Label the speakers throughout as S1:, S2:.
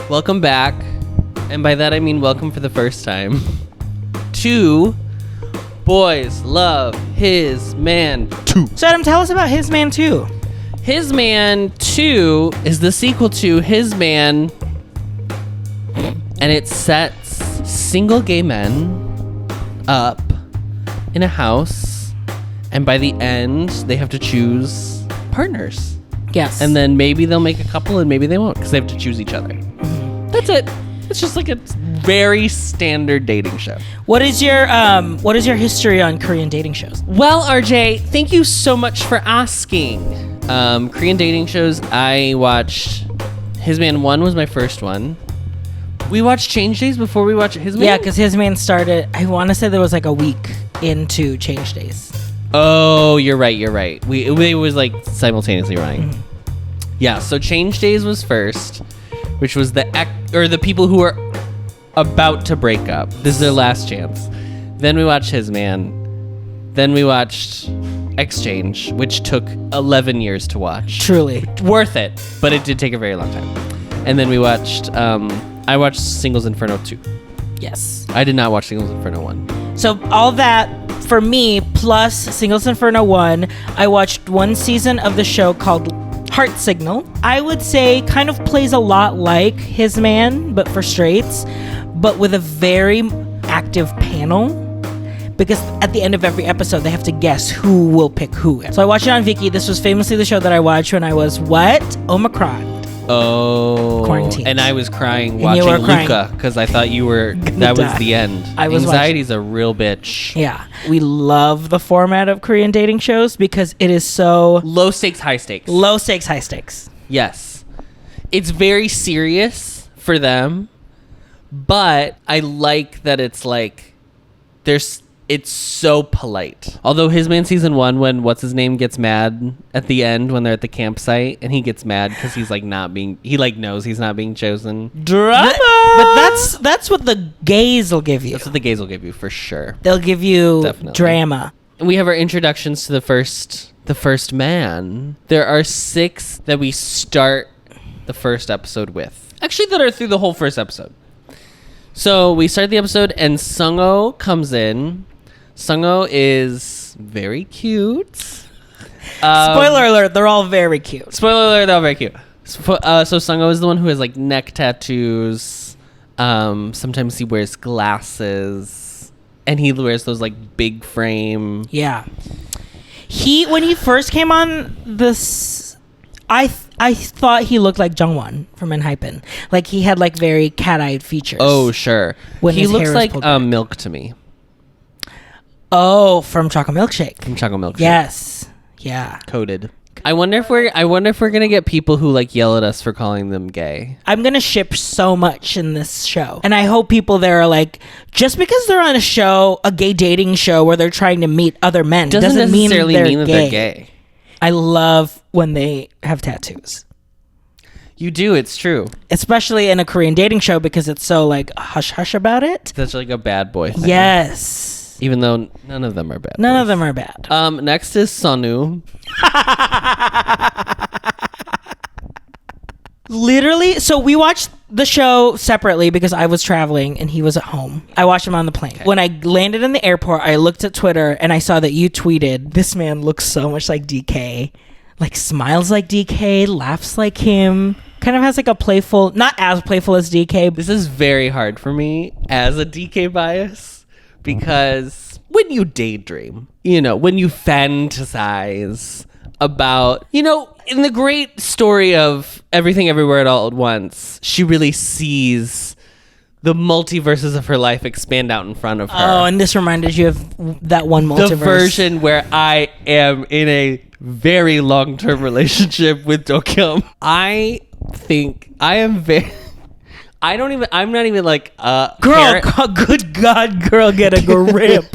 S1: Welcome back. And by that I mean welcome for the first time to Boys Love His Man 2.
S2: So Adam, tell us about His Man 2.
S1: His Man 2 is the sequel to His Man, and it sets single gay men up in a house, and by the end they have to choose partners.
S2: Yes.
S1: And then maybe they'll make a couple and maybe they won't because they have to choose each other. That's it. It's just like a very standard dating show.
S2: What is your history on Korean dating shows?
S1: Well, RJ, thank you so much for asking. Korean dating shows, I watched His Man 1 was my first one. We watched Change Days before we watched His Man?
S2: Yeah, because His Man started, I want to say there was like a week into Change Days.
S1: Oh, you're right. It was like simultaneously running. Yeah, so Change Days was first, which was the people who are about to break up. This is their last chance. Then we watched His Man. Then we watched Exchange, which took 11 years to watch.
S2: Truly.
S1: Worth it, but it did take a very long time. And then we watched, I watched Singles Inferno 2.
S2: Yes.
S1: I did not watch Singles Inferno 1.
S2: So all that for me, plus Singles Inferno 1, I watched one season of the show called Heart Signal. I would say kind of plays a lot like His Man, but for straights, but with a very active panel. Because at the end of every episode, they have to guess who will pick who. So I watched it on Viki. This was famously the show that I watched when I was, Omicron.
S1: Oh.
S2: Quarantine.
S1: And I was crying
S2: And
S1: watching
S2: you were crying.
S1: Luca because I thought that was the end.
S2: I was
S1: Anxiety's a real bitch.
S2: Yeah. We love the format of Korean dating shows because it is so
S1: Low stakes, high stakes.
S2: low stakes, high stakes.
S1: Yes. It's very serious for them, but I like that it's like it's so polite. Although His Man season 1, when what's his name gets mad at the end when they're at the campsite and he gets mad because he's like knows he's not being chosen.
S2: Drama. But that's what the gays will give you.
S1: That's what the gays will give you for sure.
S2: They'll give you
S1: Definitely.
S2: drama.
S1: And we have our introductions to the first man. There are 6 that we start the first episode with. Actually, that are through the whole first episode. So we start the episode and Sung-oh comes in. Sung-oh is very cute.
S2: Spoiler alert, they're all very cute.
S1: Spoiler alert, they're all very cute. So Sung-oh is the one who has like neck tattoos. Sometimes he wears glasses. And he wears those like big frame.
S2: Yeah. When he first came on this, I thought he looked like Jungwon from ENHYPEN. Like he had like very cat-eyed features.
S1: Oh, sure.
S2: When
S1: he
S2: his
S1: looks
S2: hair is
S1: like
S2: pulled back.
S1: Milk to me.
S2: Oh, from Chocolate Milkshake.
S1: From Chocolate Milkshake.
S2: Yes. Yeah.
S1: Coded. I wonder if we're gonna get people who like yell at us for calling them gay.
S2: I'm gonna ship so much in this show, and I hope people there are like, just because they're on a gay dating show where they're trying to meet other men doesn't
S1: necessarily mean that
S2: they're
S1: they're gay.
S2: I love when they have tattoos.
S1: You do, it's true.
S2: Especially in a Korean dating show because it's so like hush hush about it.
S1: That's like a bad boy thing.
S2: Yes.
S1: Even though none of them are bad.
S2: None
S1: boys.
S2: of them are bad.
S1: Next is Sonu.
S2: Literally, so we watched the show separately because I was traveling and he was at home. I watched him on the plane. Okay. When I landed in the airport, I looked at Twitter and I saw that you tweeted, "This man looks so much like DK. Like smiles like DK, laughs like him. Kind of has like a playful, not as playful as DK."
S1: This is very hard for me as a DK bias because when you daydream, when you fantasize about, in the great story of Everything Everywhere All at Once, she really sees the multiverses of her life expand out in front of her.
S2: Oh, and this reminded you of that one multiverse.
S1: The version where I am in a very long-term relationship with Do-kyung. I think I am very... I'm not even like
S2: girl, good God, girl, get a grip.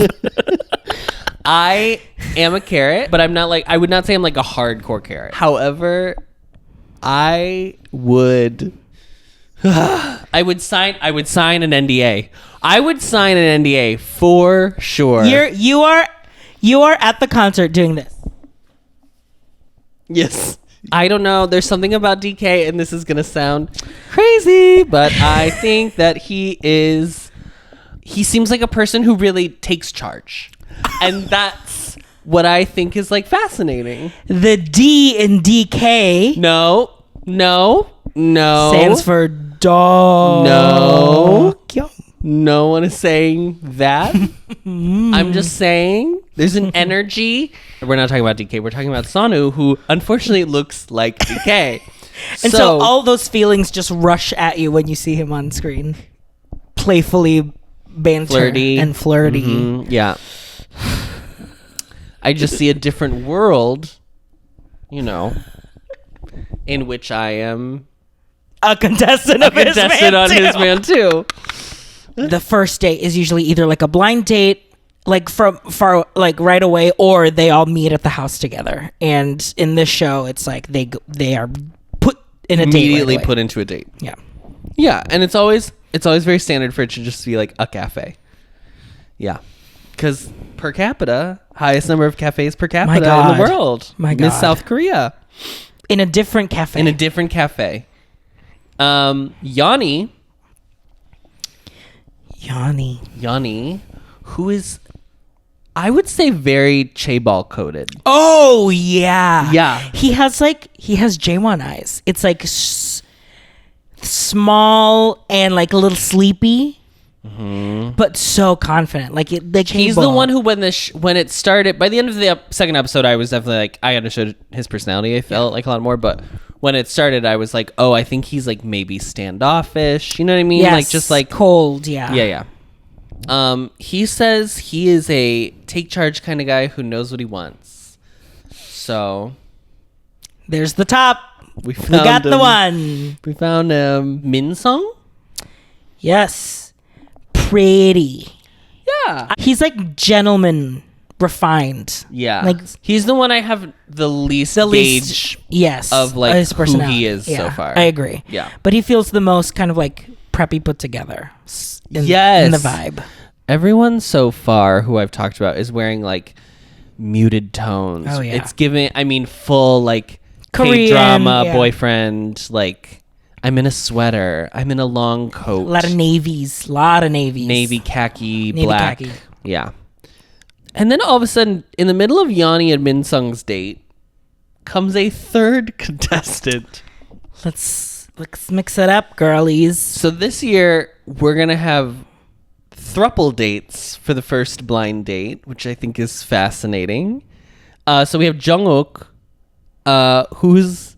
S1: I am a carrot, but I'm not like, I would not say I'm like a hardcore carrot. However, I would sign an NDA. I would sign an NDA for sure.
S2: You are at the concert doing this.
S1: Yes. I don't know. There's something about DK, and this is gonna sound crazy, but I think that he seems like a person who really takes charge, and that's what I think is like fascinating.
S2: The D in DK
S1: No.
S2: stands for dog.
S1: No. No one is saying that. I'm just saying there's an energy. We're not talking about DK. We're talking about Sonu, who unfortunately looks like DK.
S2: And so all those feelings just rush at you when you see him on screen. Playfully banter
S1: flirty
S2: and flirty.
S1: Mhm, yeah. I just see a different world, in which I am
S2: A contestant of his
S1: contested
S2: man
S1: on
S2: too.
S1: his man too.
S2: The first date is usually either like a blind date, like from far, like right away, or they all meet at the house together. And in this show, it's like they are put in a date
S1: Immediately
S2: right away.
S1: put into a date.
S2: Yeah.
S1: Yeah, and it's always very standard for it to just be like a cafe. Yeah, because per capita, highest number of cafes per capita in
S2: God.
S1: the world.
S2: My
S1: Miss
S2: God.
S1: South Korea
S2: In a different cafe.
S1: in a different cafe. Yanni, who is, I would say, very chaebol coded.
S2: Oh yeah.
S1: Yeah.
S2: He has J1 eyes. It's like small and like a little sleepy, but so confident. Like
S1: He's the one who, when it started, by the end of the second episode, I was definitely like, I understood his personality. I felt like a lot more, but when it started, I was like, oh, I think he's like maybe standoffish. You know what I mean?
S2: Yes,
S1: Like just like
S2: cold. Yeah.
S1: Yeah. He says he is a take charge kind of guy who knows what he wants. So
S2: There's the top.
S1: we
S2: We got the
S1: him.
S2: one.
S1: We found him. Min Sung?
S2: Yes. Pretty.
S1: Yeah.
S2: He's like gentleman, refined.
S1: Yeah.
S2: Like
S1: he's the one I have the least
S2: the
S1: gauge
S2: least. Yes.
S1: of like
S2: his
S1: who
S2: personality.
S1: he is so
S2: Yeah,
S1: far.
S2: I agree.
S1: Yeah.
S2: But he feels the most kind of like preppy, put together. In
S1: Yes.
S2: the vibe.
S1: Everyone so far who I've talked about is wearing like muted tones.
S2: Oh, yeah.
S1: It's giving, I mean, full like
S2: Korean,
S1: K-drama
S2: yeah.
S1: boyfriend. Like I'm in a sweater. I'm in a long coat.
S2: A lot of navies.
S1: Navy khaki,
S2: Navy
S1: black.
S2: khaki.
S1: Yeah. And then all of a sudden, in the middle of Yanni and Min Sung's date, comes a third contestant.
S2: Let's mix it up, girlies.
S1: So this year, we're going to have thruple dates for the first blind date, which I think is fascinating. So we have Jungkook, who's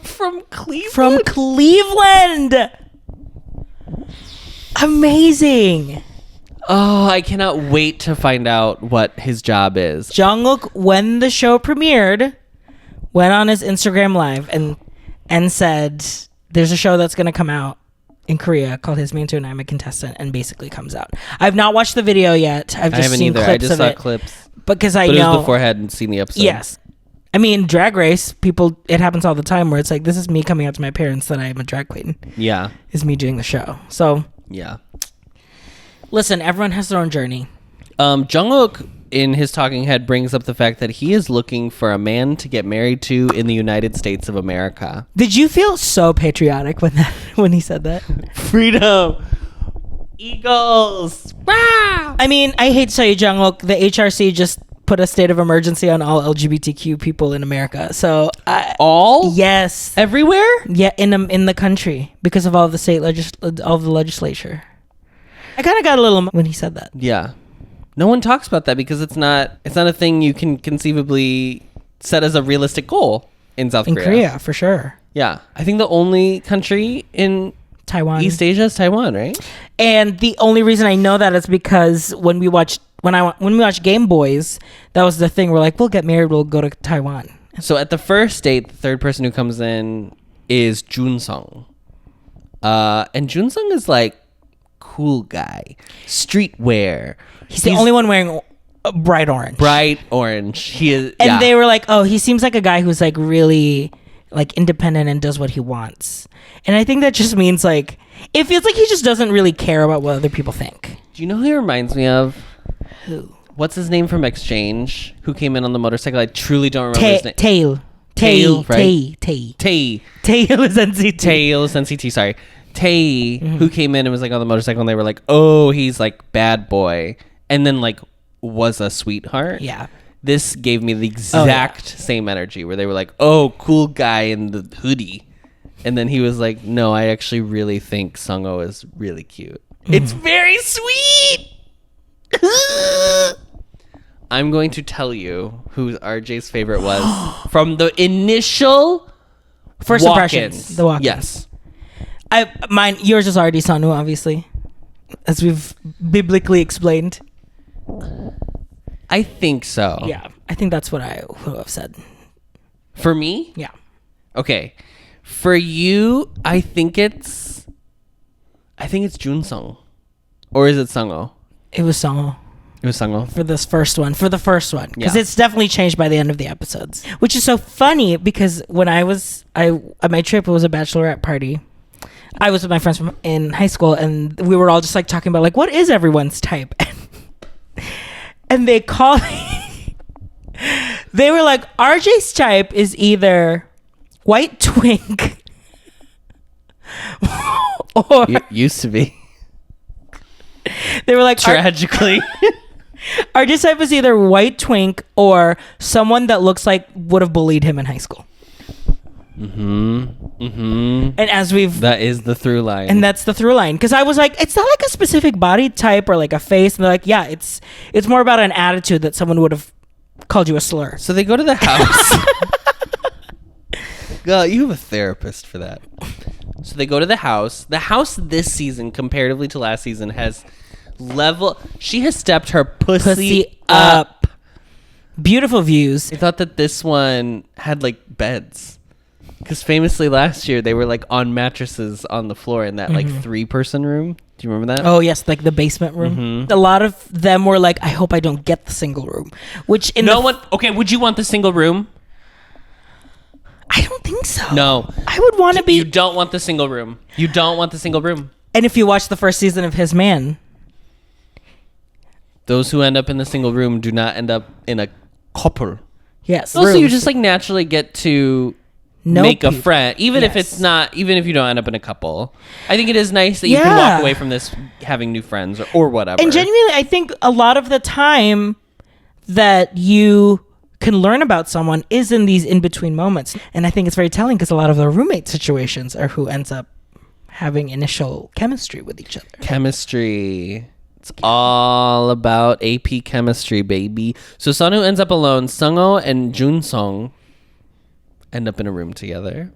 S1: from Cleveland.
S2: From Cleveland. Amazing.
S1: Oh, I cannot wait to find out what his job is.
S2: Jungkook, when the show premiered, went on his Instagram live and said, "There's a show that's going to come out in Korea called His Man Too, and I'm a contestant," and basically comes out. I've not watched the video yet. I've
S1: I
S2: just
S1: haven't
S2: seen
S1: either.
S2: clips
S1: I just
S2: of
S1: saw
S2: it
S1: clips.
S2: because I
S1: But it
S2: know.
S1: was before I hadn't seen the episode.
S2: Yes. I mean, Drag Race, people, it happens all the time where it's like, this is me coming out to my parents that I am a drag queen.
S1: Yeah.
S2: Is me doing the show. So,
S1: Yeah.
S2: listen, everyone has their own journey.
S1: Jungkook, in his talking head, brings up the fact that he is looking for a man to get married to in the United States of America.
S2: Did you feel so patriotic when he said that?
S1: Freedom. Eagles. Wow.
S2: I mean, I hate to tell you, Jungkook, the HRC just put a state of emergency on all LGBTQ people in America. So,
S1: All?
S2: yes.
S1: Everywhere?
S2: Yeah, in the country because of all the all the legislature. I kind of got a little when he said that.
S1: Yeah. No one talks about that because it's not a thing you can conceivably set as a realistic goal in South
S2: In
S1: Korea.
S2: Korea, for sure.
S1: Yeah. I think the only country in
S2: Taiwan.
S1: East Asia is Taiwan, right?
S2: And the only reason I know that is because when we watched Game Boys, that was the thing. We're like, we'll get married, we'll go to Taiwan.
S1: So at the first date, the third person who comes in is Junsung. And Junsung is like cool guy, streetwear.
S2: He's the only one wearing bright orange.
S1: Bright orange. He is.
S2: And
S1: yeah.
S2: they were like, oh, he seems like a guy who's like really like independent and does what he wants. And I think that just means like, it feels like he just doesn't really care about what other people think.
S1: Do you know who he reminds me of?
S2: Who?
S1: What's his name from Exchange? Who came in on the motorcycle? I truly don't remember his name. Tae, right?
S2: Tae.
S1: Tae.
S2: Tae was NCT.
S1: Tae was NCT, sorry. Tae, who came in and was like on the motorcycle, and they were like, oh, he's like bad boy. And then like was a sweetheart.
S2: Yeah.
S1: This gave me the exact same energy where they were like, oh, cool guy in the hoodie. And then he was like, no, I actually really think Sungho is really cute. It's very sweet. I'm going to tell you who RJ's favorite was from the initial
S2: First
S1: walk-ins.
S2: impressions. The walk-ins.
S1: Yes.
S2: Yours is already Sonu, obviously, as we've biblically explained.
S1: I think so.
S2: Yeah, I think that's what I would have said.
S1: For me?
S2: Yeah.
S1: Okay. For you, I think it's Junsung. Or is it Sungho?
S2: It was Songho
S1: It was Sungho.
S2: for the first one, because
S1: Yeah.
S2: it's definitely changed by the end of the episodes, which is so funny because when I at my trip, it was a bachelorette party. I was with my friends from in high school, and we were all just like talking about like what is everyone's type, and they called. They were like, RJ's type is either white twink or
S1: Used to be.
S2: they were like
S1: Tragically.
S2: RJ's type is either white twink or someone that looks like would have bullied him in high school. And as we've
S1: That is the through line.
S2: and that's the through line, because I was like, it's not like a specific body type or like a face, and they're like, yeah, it's more about an attitude that someone would have called you a slur.
S1: So they go to the house. God, you have a therapist for that. So they go to the house. The house this season, comparatively to last season, has she has stepped her pussy up.
S2: Beautiful views.
S1: I thought that this one had like beds. Because famously last year they were like on mattresses on the floor in that like 3-person room. Do you remember that?
S2: Oh yes, like the basement room. A lot of them were like, I hope I don't get the single room. Which in
S1: No one. Okay, would you want the single room?
S2: I don't think so.
S1: No.
S2: I would want to be.
S1: You don't want the single room. You don't want the single room.
S2: And if you watch the first season of His Man,
S1: Those who end up in the single room do not end up in a couple.
S2: yes.
S1: Also, you
S2: rooms.
S1: just like naturally get to
S2: Know
S1: make a
S2: people.
S1: friend, even if
S2: Yes.
S1: it's not, even if you don't end up in a couple. I think it is nice that you can
S2: Yeah.
S1: walk away from this having new friends or whatever.
S2: And genuinely, I think a lot of the time that you can learn about someone is in these in-between moments. And I think it's very telling because a lot of the roommate situations are who ends up having initial chemistry with each other.
S1: Chemistry. It's all about AP chemistry, baby. So Sonu ends up alone. Sungho and Junsung end up in a room together.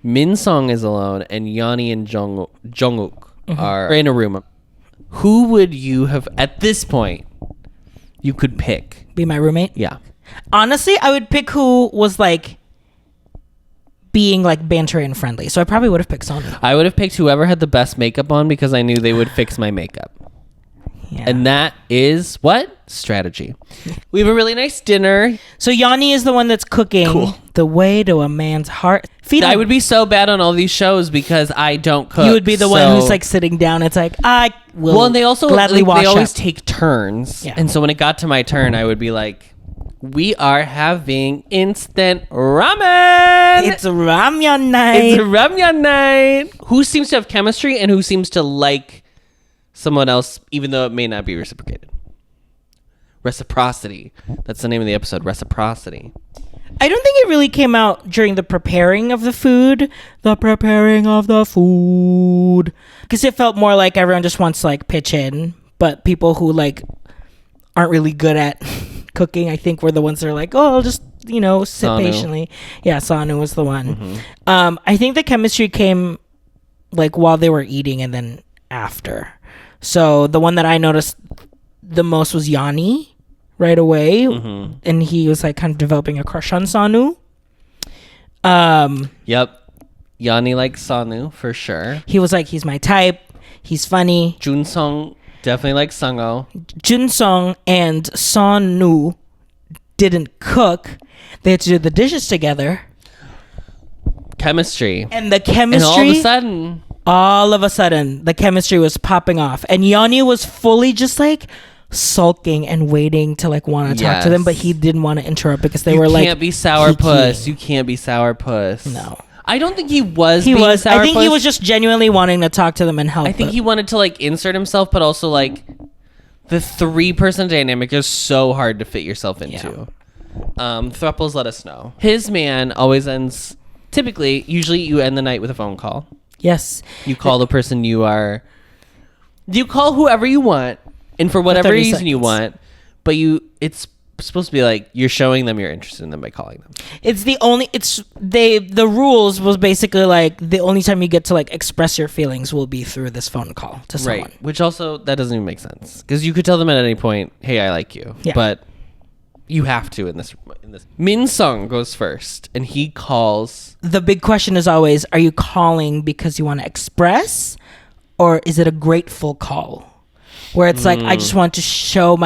S1: Minsung is alone, and Yeonmi and Jungkook are in a room. Who would you have, at this point, you could pick?
S2: Be my roommate.
S1: Yeah.
S2: Honestly, I would pick who was like being like banter and friendly. So I probably would have picked Sonu.
S1: I would have picked whoever had the best makeup on because I knew they would fix my makeup.
S2: Yeah.
S1: And that is what? Strategy. We have a really nice dinner.
S2: So Yanni is the one that's cooking
S1: Cool.
S2: the way to a man's heart.
S1: I would be so bad on all these shows because I don't cook.
S2: You would be the one
S1: so-
S2: who's like sitting down. It's like, I will
S1: Well, and they also
S2: gladly
S1: like,
S2: wash
S1: they always
S2: up.
S1: take turns.
S2: Yeah.
S1: And so when it got to my turn, I would be like, we are having instant ramen.
S2: It's ramyun night.
S1: It's a ramyun night. Who seems to have chemistry and who seems to like someone else, even though it may not be reciprocated? Reciprocity. That's the name of the episode. Reciprocity.
S2: I don't think it really came out during the preparing of the food. The preparing of the food. Because it felt more like everyone just wants to like pitch in. But people who like aren't really good at cooking, I think were the ones that are like, oh, I'll just, sit
S1: Sonu.
S2: patiently. Yeah, Sonu was the one. I think the chemistry came like while they were eating and then after. So the one that I noticed the most was Yanni right away. And he was like kind of developing a crush on Sonu.
S1: Yep. Yanni likes Sonu for sure.
S2: He was like, he's my type. He's funny.
S1: Junsung definitely likes Sungho.
S2: Junsung and Sonu didn't cook. They had to do the dishes together.
S1: Chemistry.
S2: And the
S1: And
S2: chemistry,
S1: all of a sudden,
S2: the chemistry was popping off. And Yanni was fully just like, sulking and waiting to like want to talk to
S1: Yes.
S2: them, but he didn't want to interrupt because they
S1: You
S2: were like,
S1: can't be sourpuss.
S2: kiki.
S1: You can't be sourpuss.
S2: No.
S1: I don't think he was.
S2: He
S1: being
S2: was. I think he
S1: sourpuss.
S2: was just genuinely wanting to talk to them and help.
S1: I think
S2: them.
S1: he wanted to like insert himself, but also like the 3-person dynamic is so hard to fit yourself into. Thruples, let us know. His man always ends. Typically, usually you end the night with a phone call.
S2: Yes.
S1: You call the person you are. You call whoever you want, and for whatever
S2: 30
S1: reason you
S2: seconds.
S1: want, but it's supposed to be like you're showing them you're interested in them by calling them.
S2: It's the only. The rules was basically like the only time you get to like express your feelings will be through this phone call to someone.
S1: Right. Which also that doesn't even make sense because you could tell them at any point, "Hey, I like you,"
S2: Yeah.
S1: but you have to in this. Min Sung goes first, and he calls.
S2: The big question is always: are you calling because you want to express, or is it a grateful call? Where it's like I just want to show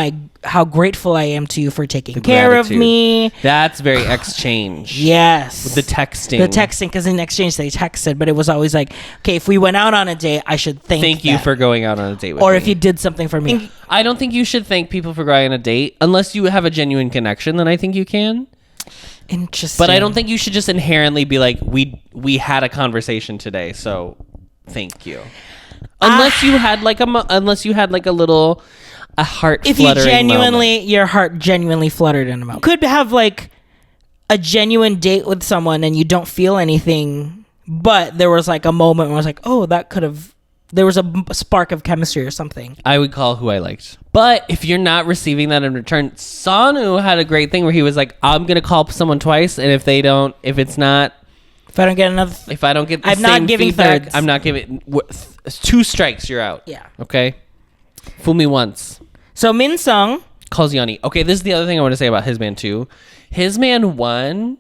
S2: how grateful I am to you for taking care
S1: Gratitude.
S2: of me.
S1: That's very exchange.
S2: Yes.
S1: The texting.
S2: The texting, because in exchange they texted, but it was always like, okay, if we went out on a date, I should
S1: Thank you
S2: them.
S1: for going out on a date with
S2: Or
S1: me.
S2: if you did something for me.
S1: I don't think you should thank people for going on a date unless you have a genuine connection. Then I think you can.
S2: Interesting.
S1: But I don't think you should just inherently be like, we had a conversation today, so thank you. Unless you had like a heart
S2: if you
S1: fluttering
S2: genuinely,
S1: moment.
S2: your heart genuinely fluttered in a moment. Could have like a genuine date with someone and you don't feel anything, but there was like a moment where I was like, oh, there was a spark of chemistry or something.
S1: I would call who I liked. But if you're not receiving that in return, Sonu had a great thing where he was like, I'm gonna call someone twice, and if I don't get the
S2: I'm
S1: same
S2: not giving
S1: feedback,
S2: thirds.
S1: I'm not giving 2 strikes, you're out.
S2: Yeah.
S1: Okay. Fool me once.
S2: So Min Sung,
S1: Calls Yanni. Okay, this is the other thing I want to say about his man too. His man won.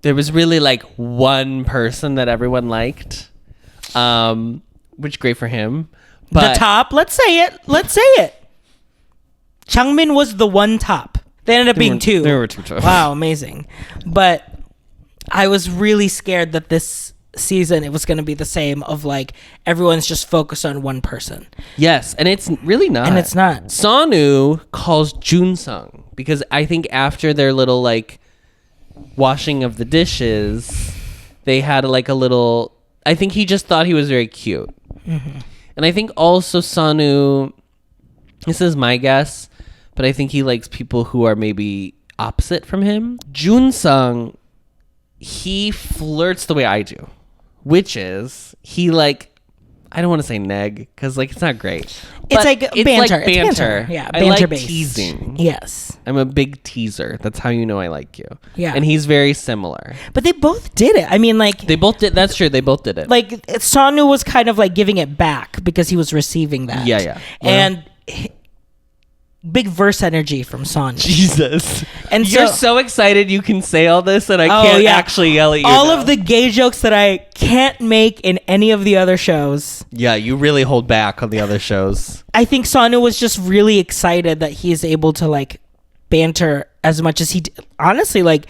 S1: There was really like one person that everyone liked, which great for him. But
S2: the top, let's say it. Changmin was the one top. They ended up being 2.
S1: There were 2 tops.
S2: Wow, amazing. But I was really scared that this season it was going to be the same of like everyone's just focused on one person.
S1: Yes, and it's really not.
S2: And it's not.
S1: Sonu calls Junsung because I think after their little like washing of the dishes, they had like a little. I think he just thought he was very cute, and I think also Sonu. This is my guess, but I think he likes people who are maybe opposite from him. Junsung, he flirts the way I do, which is he like. I don't want to say neg because like it's not great.
S2: It's
S1: But
S2: like banter.
S1: It's
S2: It's
S1: banter.
S2: Yeah,
S1: I like
S2: banter based.
S1: teasing.
S2: Yes.
S1: I'm a big teaser. That's how you know I like you.
S2: Yeah.
S1: And he's very similar.
S2: But they both did it. I mean, like
S1: They both did. That's true. They both did it.
S2: like Sonu was kind of like giving it back because he was receiving that.
S1: Yeah, yeah.
S2: And big verse energy from Sonu.
S1: Jesus.
S2: And
S1: You're
S2: so-
S1: so excited you can say all this and I
S2: Oh,
S1: can't
S2: yeah.
S1: actually yell at you.
S2: All
S1: now.
S2: of the gay jokes that I can't make in any of the other shows.
S1: Yeah, you really hold back on the other shows.
S2: I think Sonu was just really excited that he is able to like banter as much as he did. Honestly, like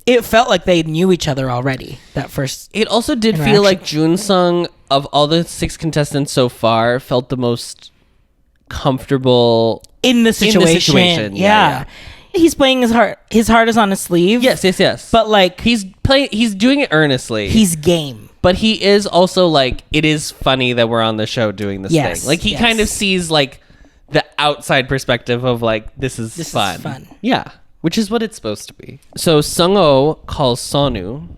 S2: it felt like they knew each other already that first.
S1: It also did feel like Junsung, of all the 6 contestants so far, felt the most comfortable
S2: In the situation.
S1: Yeah.
S2: He's playing his heart is on his sleeve.
S1: Yes.
S2: But like
S1: he's doing it earnestly.
S2: he's game.
S1: But he is also like, it is funny that we're on the show doing this
S2: Yes,
S1: thing. Like he
S2: yes.
S1: kind of sees like the outside perspective of like, this is fun. Yeah. Which is what it's supposed to be. So Sung-oh calls Sonu.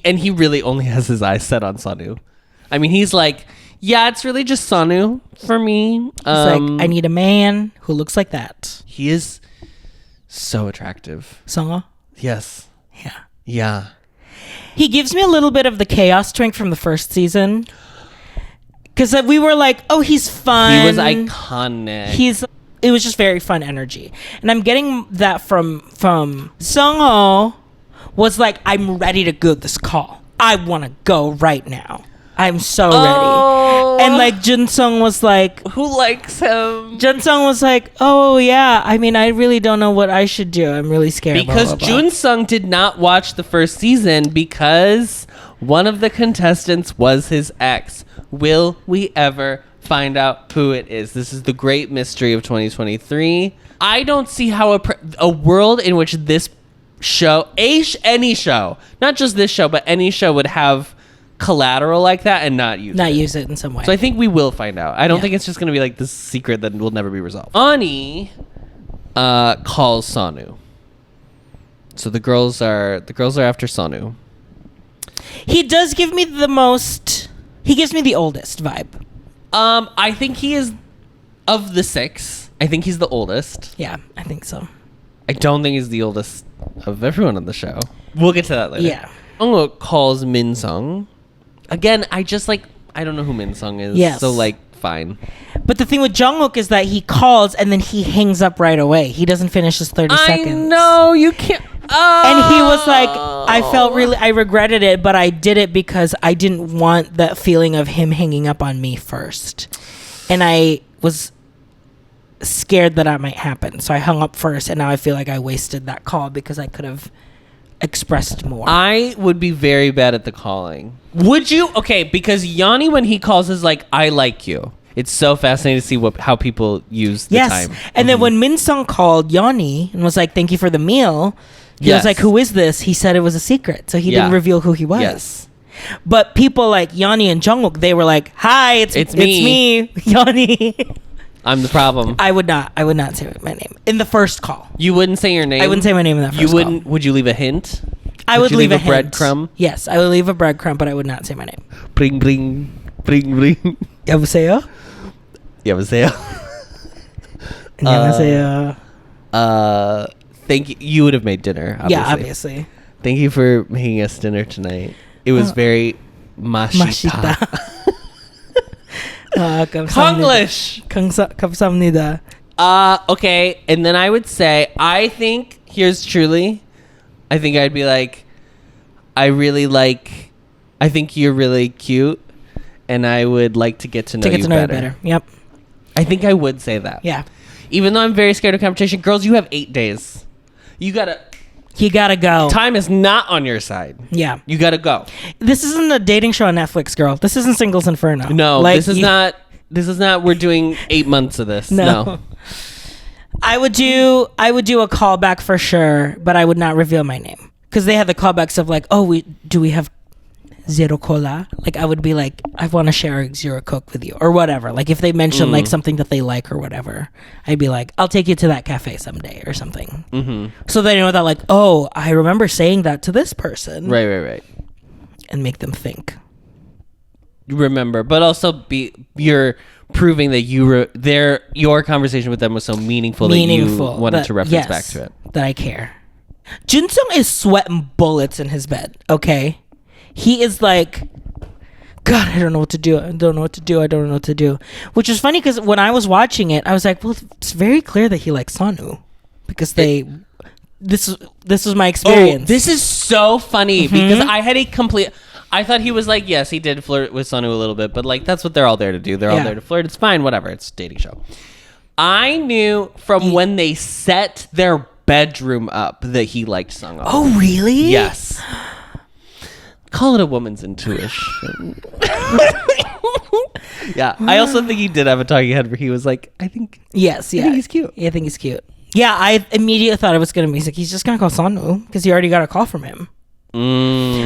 S1: And he really only has his eyes set on Sonu. I mean, he's like, yeah, it's really just Sonu for me.
S2: He's like, I need a man who looks like that.
S1: He is so attractive.
S2: Song.
S1: Yes.
S2: Yeah.
S1: Yeah.
S2: He gives me a little bit of the chaos twink from the first season. Because we were like, oh, he's fun.
S1: He was iconic.
S2: It was just very fun energy. And I'm getting that from Sung-ho was like, I'm ready to go this call. I want to go right now. I'm so ready. And like Junsung was like,
S1: who likes him?
S2: Junsung was like, oh yeah, I mean, I really don't know what I should do. I'm really scared.
S1: Because
S2: blah, blah, blah.
S1: Junsung did not watch the first season because one of the contestants was his ex. Will we ever find out who it is. This is the great mystery of 2023. I don't see how a world in which this show, any show, not just this show, but any show would have collateral like that and not use
S2: it in some way.
S1: So I think we will find out. I don't think it's just going to be like this secret that will never be resolved. Ani calls Sonu. So the girls are after Sonu.
S2: He does give me he gives me the oldest vibe.
S1: I think he is of the 6. I think he's the oldest.
S2: Yeah, I think so.
S1: I don't think he's the oldest of everyone on the show. We'll get to that later.
S2: Yeah.
S1: Jungkook calls Minsung. Again, I don't know who Minsung is.
S2: Yes.
S1: So fine.
S2: But the thing with Jungkook is that he calls and then he hangs up right away. He doesn't finish his 30 seconds.
S1: I know, you can't. Oh.
S2: And he was like, I regretted it, but I did it because I didn't want that feeling of him hanging up on me first. And I was scared that might happen. So I hung up first, and now I feel like I wasted that call because I could have expressed more.
S1: I would be very bad at the calling. Would you? Okay, because Yanni, when he calls, is like, I like you. It's so fascinating to see how people use the time.
S2: And then when Minsung called Yanni and was like, thank you for the meal, he was like, who is this? He said it was a secret. So he didn't reveal who he was.
S1: Yes.
S2: But people like Yanni and Jungkook, they were like, hi, it's me, Yanni.
S1: I'm the problem.
S2: I would not say my name in the first call.
S1: You wouldn't say your name?
S2: I wouldn't say my name in that first call.
S1: Would you leave a hint?
S2: I would leave a hint.
S1: breadcrumb?
S2: Yes, I would leave a breadcrumb, but I would not say my name.
S1: Bring, bring, bring, bring.
S2: 여보세요?
S1: 여보세요?
S2: 안녕하세요.
S1: Thank you. You would have made dinner, obviously.
S2: Yeah, obviously.
S1: Thank you for making us dinner tonight. It was very mashita. Konglish!
S2: 감사합니다.
S1: Okay, and then I would say, I think I'd be like, I think you're really cute, and I would like to get to know you better.
S2: Yep.
S1: I think I would say that.
S2: Yeah.
S1: Even though I'm very scared of competition, girls, you have 8 days. You gotta go. Time is not on your side.
S2: Yeah.
S1: You gotta go.
S2: This isn't a dating show on Netflix, girl. This isn't Singles Inferno.
S1: No, this is not, we're doing 8 months of this. No.
S2: I would do a callback for sure, but I would not reveal my name. Because they had the callbacks of like, do we have zero cola? Like I would be like, I want to share a zero Coke with you or whatever. Like if they mention like something that they like or whatever, I'd be like, I'll take you to that cafe someday or something. Mm-hmm. So they know that like, oh, I remember saying that to this person.
S1: Right.
S2: And make them think.
S1: Remember, but also you're proving that your conversation with them was so meaningful that you wanted to reference back to it.
S2: That I care. Junsung is sweating bullets in his bed, okay? He is like, God, I don't know what to do. I don't know what to do. Which is funny because when I was watching it, I was like, well, it's very clear that he likes Sonu. Because this was my experience.
S1: Oh, this is so funny because I thought he was like, yes, he did flirt with Sonu a little bit, but like that's what they're all there to do. They're all there to flirt. It's fine, whatever. It's a dating show. I knew from when they set their bedroom up that he liked Sungho.
S2: Oh, really?
S1: Yes. Call it a woman's intuition. Yeah. I also think he did have a talking head where he was like, I think he's cute.
S2: Yeah, I think he's cute. Yeah, I immediately thought it was going to be like, he's just going to call Sonu because he already got a call from him.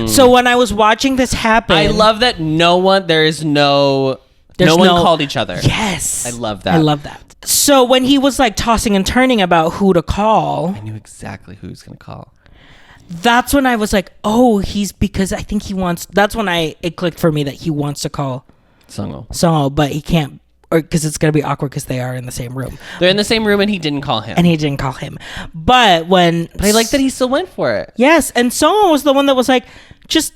S2: So when I was watching this happen,
S1: I love that no one called each other.
S2: Yes.
S1: I love that.
S2: So when he was like tossing and turning about who to call,
S1: I knew exactly who he was going to call.
S2: That's when I was like, oh, because I think he wants, that's when it clicked for me that he wants to call Sungho, but he can't, or because it's going to be awkward because they are in the same room.
S1: They're in the same room and he didn't call him.
S2: But
S1: I like that he still went for it.
S2: Yes. And Sungho was the one that was like, just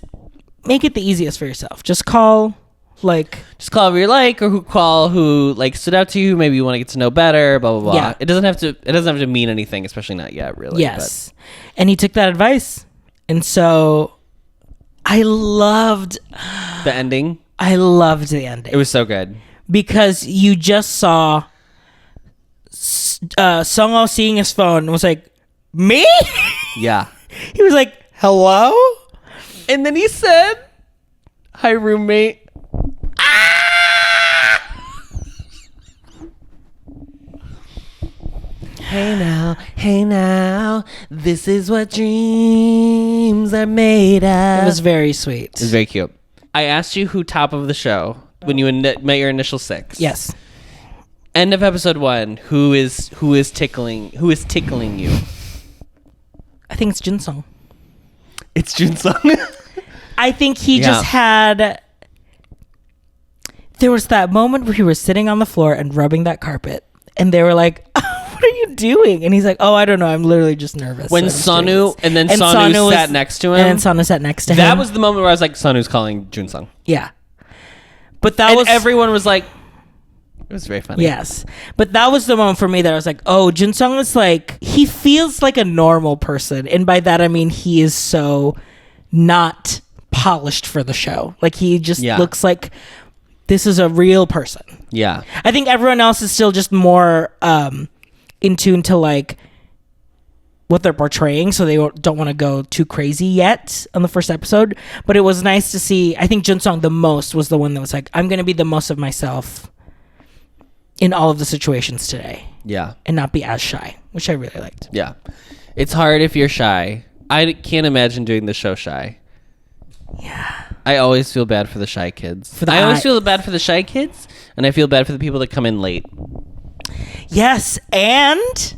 S2: make it the easiest for yourself. Just call
S1: whoever you like, or who like stood out to you. Maybe you want to get to know better, blah, blah, blah. Yeah. It doesn't have to mean anything, especially not yet, really.
S2: Yes. And he took that advice. And so I loved
S1: the ending.
S2: It
S1: was so good.
S2: Because you just saw Sungho seeing his phone and was like, me?
S1: Yeah.
S2: He was like, hello?
S1: And then he said, hi, roommate. hey now, this is what dreams are made of.
S2: It was very sweet.
S1: It was very cute. I asked you who top of the show when you met your initial 6.
S2: Yes.
S1: End of episode 1. Who is tickling you?
S2: I think it's Jinsung.
S1: It's Junsung.
S2: I think he just had. There was that moment where he was sitting on the floor and rubbing that carpet, and they were like, "What are you doing?" And he's like, "Oh, I don't know. I'm literally just nervous."
S1: When Sonu and then Sonu sat next to him.
S2: And then Sonu sat next to him.
S1: That was the moment where I was like, Sonu's calling Junsung.
S2: Yeah. But that was
S1: everyone was like, it was very funny.
S2: Yes. But that was the moment for me that I was like, oh, Jinsung is like, he feels like a normal person. And by that, I mean, he is so not polished for the show. Like, he just looks like this is a real person.
S1: Yeah.
S2: I think everyone else is still just more in tune to like what they're portraying, so they don't want to go too crazy yet on the first episode. But it was nice to see. I think Junsung the most was the one that was like, I'm going to be the most of myself in all of the situations today.
S1: Yeah.
S2: And not be as shy, which I really liked.
S1: Yeah. It's hard if you're shy. I can't imagine doing the show shy.
S2: Yeah.
S1: I always feel bad for the shy kids. I always feel bad for the shy kids, and I feel bad for the people that come in late.
S2: Yes, and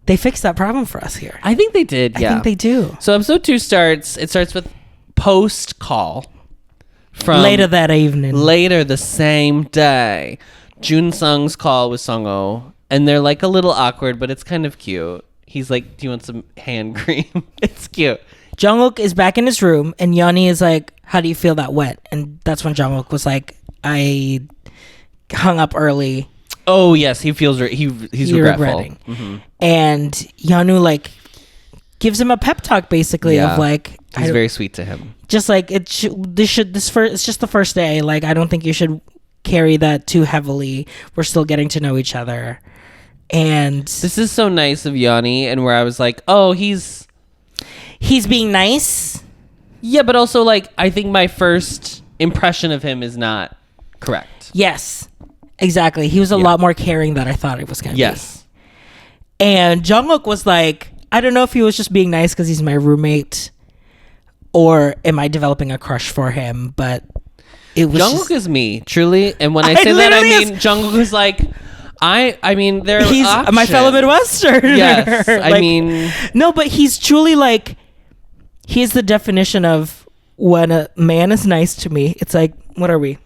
S2: they fixed that problem for us here.
S1: I think they did, yeah.
S2: I think they do.
S1: So episode 2 starts with post call from
S2: later that evening.
S1: Later the same day. Junsung's call with Sungho, and they're like a little awkward, but it's kind of cute. He's like, "Do you want some hand cream?" It's cute.
S2: Jungkook is back in his room, and Yeonmi is like, "How do you feel that wet?" And that's when Jungkook was like, "I hung up early."
S1: Oh yes, he feels he's regretful.
S2: Regretting. Mm-hmm. And Yeonu like gives him a pep talk basically of like,
S1: he's very sweet to him.
S2: Just like it's just the first day. Like, I don't think you should carry that too heavily. We're still getting to know each other. And
S1: this is so nice of Yeonmi, and where I was like, oh, he's
S2: being nice.
S1: Yeah, but also like, I think my first impression of him is not correct.
S2: Yes, exactly. He was a lot more caring than I thought it was going to be.
S1: Yes.
S2: And Jungkook was like, I don't know if he was just being nice because he's my roommate, or am I developing a crush for him? But it was
S1: Jungkook is me, truly. And when I say that, I mean Jungkook is like, I mean, he's
S2: my fellow Midwesterner.
S1: Yes,
S2: like,
S1: I mean,
S2: no, but he's truly like, he's the definition of when a man is nice to me. It's like, what are we?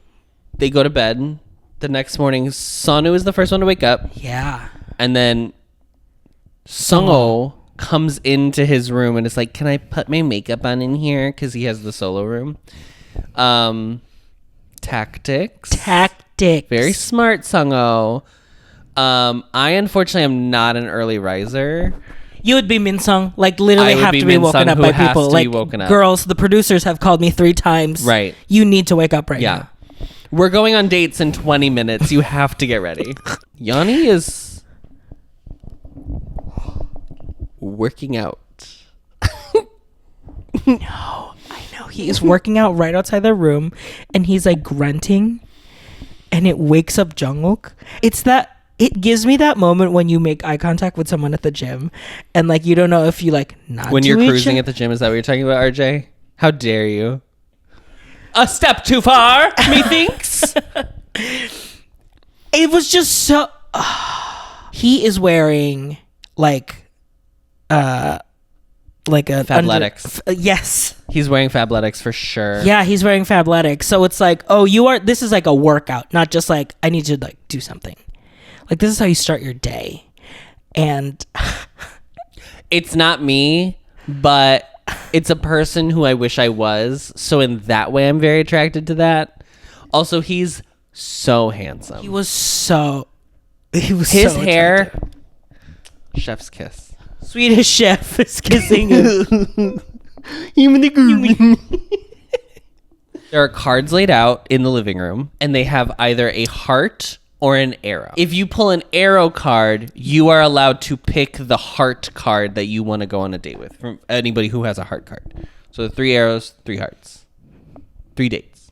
S1: They go to bed. The next morning, Sonu is the first one to wake up.
S2: Yeah.
S1: And then Sungho comes into his room and is like, "Can I put my makeup on in here?" Because he has the solo room. Tactics.
S2: Very
S1: smart, Sungho. I unfortunately am not an early riser.
S2: You would be Minsung, like literally have to be woken up by people. Like, girls, the producers have called me 3 times.
S1: Right.
S2: You need to wake up right now.
S1: We're going on dates in 20 minutes. You have to get ready. Yeonmi is working out.
S2: No, I know. He is working out right outside their room, and he's like grunting, and it wakes up Jungkook. It gives me that moment when you make eye contact with someone at the gym, and like you don't know if you like not
S1: when you're cruising at the gym. Is that what you're talking about, RJ? How dare you? A step too far, methinks.
S2: It was just so. He is wearing like a
S1: Fabletics.
S2: Yes,
S1: he's wearing Fabletics for sure.
S2: Yeah, he's wearing Fabletics. So it's like, oh, this is like a workout, not just like I need to like do something. Like, this is how you start your day. And
S1: it's not me, but it's a person who I wish I was. So in that way, I'm very attracted to that. Also, he's so handsome. His hair,
S2: attractive.
S1: Chef's kiss.
S2: Swedish chef is kissing him.
S1: There are cards laid out in the living room, and they have either a heart or an arrow. If you pull an arrow card, you are allowed to pick the heart card that you want to go on a date with from anybody who has a heart card. So 3 arrows, 3 hearts. 3 dates.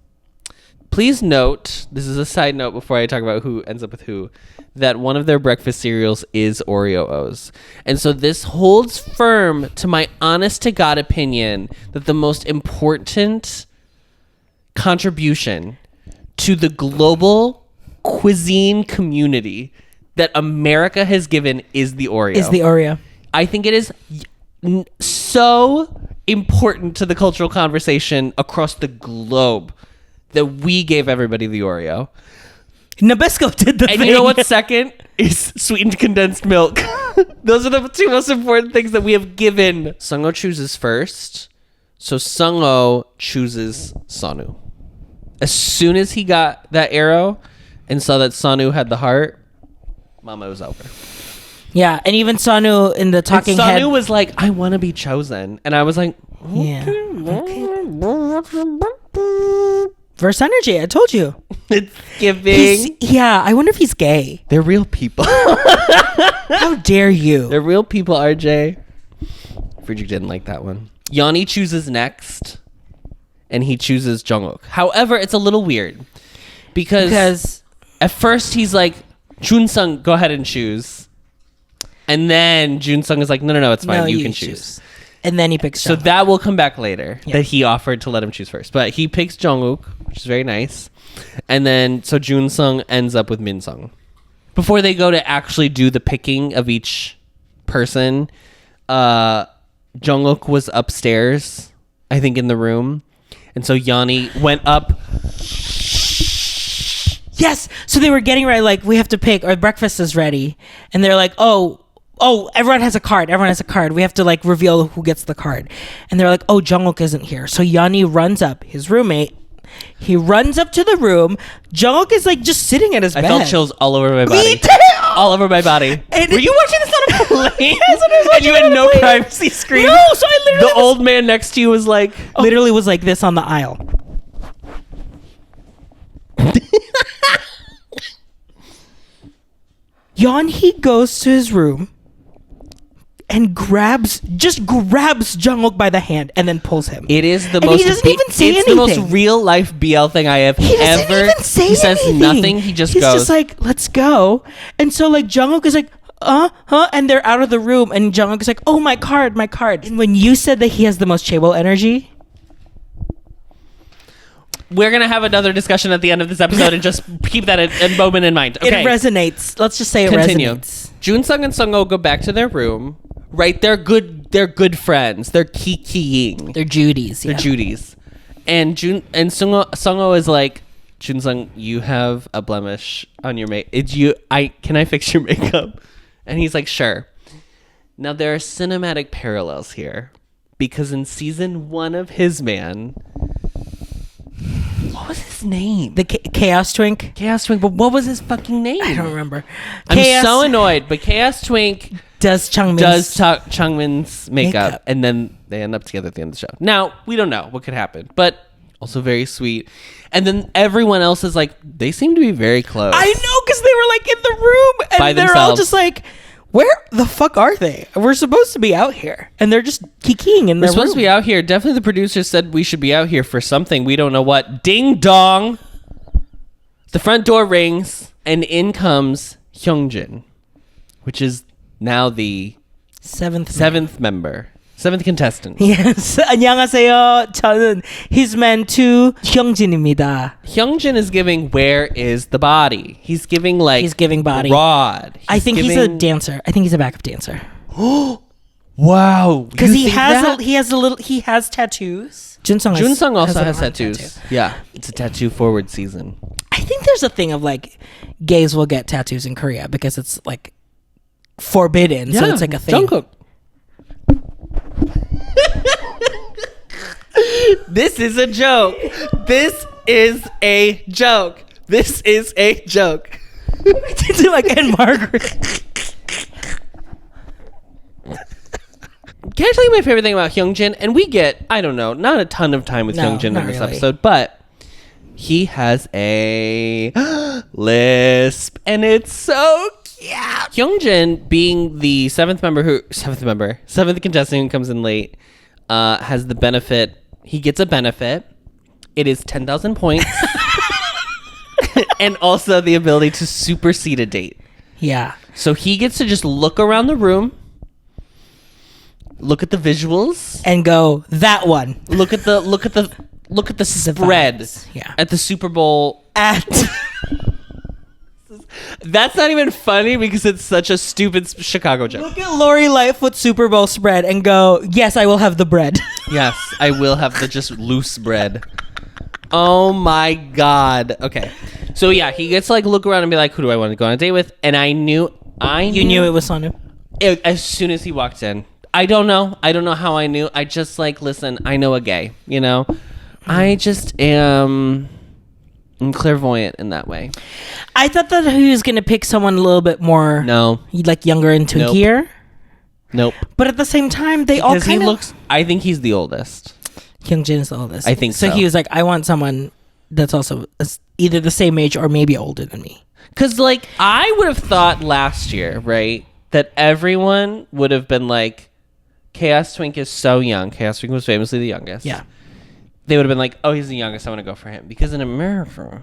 S1: Please note, this is a side note before I talk about who ends up with who, that one of their breakfast cereals is Oreo O's. And so this holds firm to my honest to God opinion that the most important contribution to the global cuisine community that America has given is the Oreo.
S2: Is the Oreo.
S1: I think it is so important to the cultural conversation across the globe that we gave everybody the Oreo.
S2: Nabisco did the
S1: And
S2: thing.
S1: you know what's second? Is sweetened condensed milk. Those are the two most important things that we have given. Sungho chooses first. So Sungho chooses Sonu. As soon as he got that arrow and saw that Sonu had the heart, Mama was over.
S2: Yeah, and even Sonu in the talking
S1: Sonu
S2: head.
S1: was like, I want to be chosen. And I was like,
S2: Yeah. Verse energy, I told you.
S1: It's giving.
S2: Yeah, I wonder if he's gay.
S1: They're real people.
S2: How dare you?
S1: They're real people, RJ. Frederick didn't like that one. Yanni chooses next, and he chooses Jungkook. However, it's a little weird because at first he's like, Junsung, go ahead and choose. And then Junsung is like, no, it's fine.
S2: No,
S1: you can choose.
S2: And then he picks
S1: So
S2: Jungkook.
S1: that will come back later,
S2: Yeah.
S1: that he offered to let him choose first. But he picks Jungkook, which is very nice. And then, so Junsung ends up with Minsung. Before they go to actually do the picking of each person, Jungkook was upstairs, I think, in the room. And so Yanni went up.
S2: Yes. So they were getting ready, like, we have to pick, or breakfast is ready. And they're like, oh, everyone has a card. We have to, like, reveal who gets the card. And they're like, oh, Jungkook isn't here. So Yanni runs up, his roommate. He runs up to the room. Jungkook is, like, just sitting at his
S1: I
S2: bed.
S1: felt chills all over my body.
S2: Me too!
S1: All over my body.
S2: And
S1: Were you watching this on a plane?
S2: Yes, and I was
S1: And you
S2: watching
S1: had
S2: it on a
S1: no
S2: plane.
S1: privacy screen?
S2: No, so I literally
S1: The old man next to you was like,
S2: literally was like this on the aisle. Yeonhee goes to his room and grabs Jungkook by the hand and then pulls him.
S1: it is the
S2: And
S1: most.
S2: he doesn't even say
S1: it's the most
S2: anything.
S1: real life BL thing I have
S2: He doesn't
S1: ever.
S2: even say
S1: he says
S2: anything.
S1: nothing. He just
S2: He's
S1: goes.
S2: just like, let's go. And so like Jungkook is like, and they're out of the room and Jungkook is like, oh, my card. And when you said that he has the most Chaebol energy,
S1: We're gonna have another discussion at the end of this episode, and just keep that in moment in mind. Okay,
S2: it resonates. Let's just say it
S1: continue.
S2: resonates.
S1: Junsung and Sungho go back to their room. Right, they're good friends. They're kikiing.
S2: They're Judies.
S1: They're
S2: Yeah.
S1: Judies. And Sungho is like, Junsung, you have a blemish on your can I fix your makeup? And he's like, sure. Now there are cinematic parallels here, because in season 1 of His Man, what was his name?
S2: The Chaos Twink.
S1: Chaos Twink, but what was his fucking name?
S2: I don't remember.
S1: I'm
S2: Chaos
S1: so annoyed, but Chaos Twink
S2: does Changmin's
S1: does Changmin's makeup,
S2: Makeup.
S1: and then they end up together at the end of the show. Now, we don't know what could happen, but also very sweet. And then everyone else is like, they seem to be very close.
S2: I know, because they were like in the room and
S1: By
S2: they're all
S1: themselves.
S2: just like, where the fuck are they? We're supposed to be out here, and they're just kikiing in
S1: We're
S2: their
S1: supposed to
S2: room.
S1: be out here. Definitely the producers said we should be out here for something. We don't know what. Ding dong. The front door rings, and in comes Hyungjin, which is now the
S2: seventh
S1: seventh contestant.
S2: Yes. 안녕하세요. 저는 his man 2 형진입니다.
S1: Hyungjin is giving where is the body? He's giving like
S2: He's giving body.
S1: rod.
S2: I think he's a
S1: giving-
S2: dancer. I think he's a backup dancer.
S1: Wow.
S2: Because
S1: You think that?
S2: he has tattoos. Junsung
S1: Junsung also
S2: a
S1: has
S2: lot of
S1: tattoos. Yeah. It's a tattoo forward season.
S2: I think there's a thing of like gays will get tattoos in Korea because it's like forbidden. So it's like a thing.
S1: Jungkook. This is a joke. This is a joke. This is a joke.
S2: To like Anne Margaret.
S1: Can I tell you my favorite thing about Hyungjin? And we get, I don't know, not a ton of time with
S2: No,
S1: Hyungjin in
S2: not
S1: this
S2: really.
S1: episode, but he has a lisp, and it's so cute. Hyungjin, being the seventh contestant who comes in late, has the benefit. He gets a benefit. It is 10,000 points and also the ability to supersede a date.
S2: Yeah.
S1: So he gets to just look around the room, look at the visuals,
S2: And go, that one.
S1: look at the spread
S2: vibes. Yeah.
S1: at the Super Bowl. That's not even funny because it's such a stupid Chicago joke.
S2: Look at Lori Lightfoot Super Bowl spread and go, yes, I will have the bread.
S1: Yes, I will have the just loose bread. Oh my god. Okay. So yeah, he gets to like look around and be like, who do I want to go on a date with? And I knew
S2: You knew it was Sonu?
S1: as soon as he walked in. I don't know how I knew. I just like, listen, I know a gay, you know? I just am clairvoyant in that way.
S2: I thought that he was going to pick someone a little bit more
S1: No.
S2: like younger and twinkier.
S1: Nope.
S2: But at the same time, they all
S1: Because
S2: kind
S1: he
S2: of...
S1: looks, I think he's the oldest.
S2: Kyungjin is the oldest.
S1: I think so.
S2: So he was like, I want someone that's also either the same age or maybe older than me.
S1: Because, like, I would have thought last year, right, that everyone would have been like, Chaos Twink is so young. Chaos Twink was famously the youngest.
S2: Yeah.
S1: They would have been like, oh, he's the youngest. I want to go for him. Because in America,